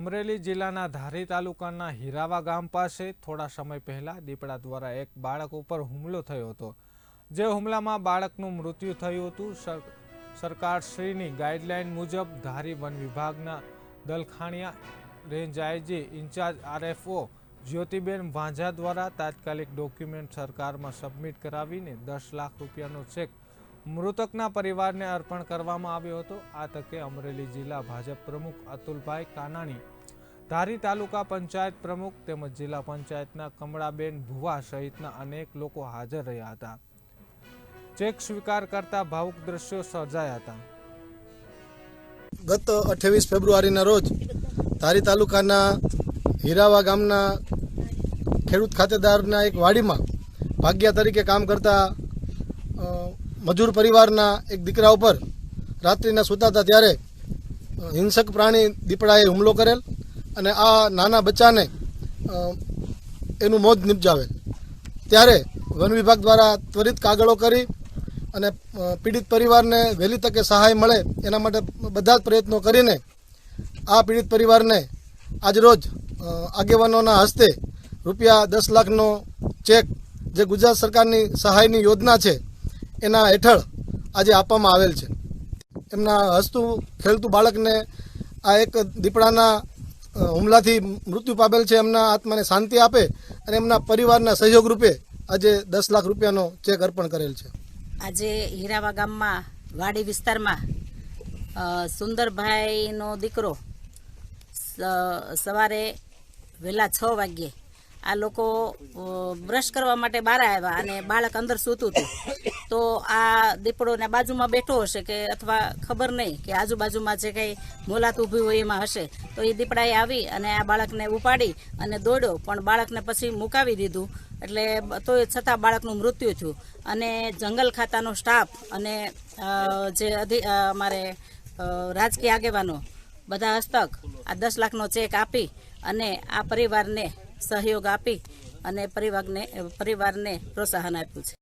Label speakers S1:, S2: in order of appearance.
S1: અમરેલી જિલ્લાના ધારી તાલુકાના હીરાવા ગામ પાસે થોડા સમય પહેલા દીપડા દ્વારા એક બાળક ઉપર હુમલો થયો હતો, જે હુમલામાં બાળકનું મૃત્યુ થયું હતું। સરકારશ્રીની ગાઈડલાઈન મુજબ ધારી વન વિભાગના Dalkhaniya range IG in charge RFO Jyotiben Vanza દ્વારા તાત્કાલિક ડોક્યુમેન્ટ સરકારમાં સબમિટ કરાવીને 10 લાખ રૂપિયાનો ચેક મૃતકના પરિવારને અર્પણ કરવામાં આવ્યો હતો। આ તકે અમરેલી જિલ્લા ભાજપ પ્રમુખ અતુલભાઈ કાનાણી, ધારી તાલુકા પંચાયત પ્રમુખ તેમજ જિલ્લા પંચાયતના કમળાબેન ભુવા સહિતના અનેક લોકો હાજર રહ્યા હતા। ચેક સ્વીકાર કરતા ભાવુક દ્રશ્યો સર્જાયા હતા।
S2: ગત 28 ફેબ્રુઆરીના રોજ ધારી તાલુકાના હીરાવા ગામના ખેડૂત ખાતેદારના એક વાડીમાં ભાગ્યા તરીકે કામ કરતા મજૂર પરિવારના એક દીકરા ઉપર રાત્રિના સૂતા હતા ત્યારે હિંસક પ્રાણી દીપડાએ હુમલો કરેલ અને આ નાના બચ્ચાને એનું મોત નિપજાવેલ। ત્યારે વન વિભાગ દ્વારા ત્વરિત કાગળો કરી અને પીડિત પરિવારને વહેલી તકે સહાય મળે એના માટે બધા જ પ્રયત્નો કરીને આ પીડિત પરિવારને આજરોજ આગેવાનોના હસ્તે રૂપિયા 10 લાખનો ચેક જે ગુજરાત સરકારની સહાયની યોજના છે એના હેઠળ આજે આપવામાં આવેલ છે। એમના હસતું ખેલતું બાળકને આ એક દીપડાના હુમલાથી મૃત્યુ પામેલ છે, એમના આત્માને શાંતિ આપે અને એમના પરિવારના સહયોગ રૂપે આજે 10 લાખ રૂપિયાનો ચેક અર્પણ કરેલ છે।
S3: આજે હીરાવા ગામમાં વાડી વિસ્તારમાં સુંદરભાઈનો દીકરો સવારે વહેલા 6 વાગ્યે આ લોકો બ્રશ કરવા માટે બહાર આવ્યા અને બાળક અંદર સૂતું હતું, તો આ દીપડો ને બાજુમાં બેઠો હશે કે અથવા ખબર નહીં કે આજુબાજુમાં જે કંઈ મોલાત ઊભી હોય એમાં હશે, તો એ દીપડાએ આવી અને આ બાળકને ઉપાડી અને દોડ્યો, પણ બાળકને પછી મુકાવી દીધું, એટલે તો છતાં બાળકનું મૃત્યુ થયું। અને જંગલ ખાતાનો સ્ટાફ અને જે અમારે રાજકીય આગેવાનો બધા હસ્તક આ 10 લાખનો ચેક આપી અને આ પરિવારને સહયોગ આપી અને પરિવારને પ્રોત્સાહન આપ્યું છે।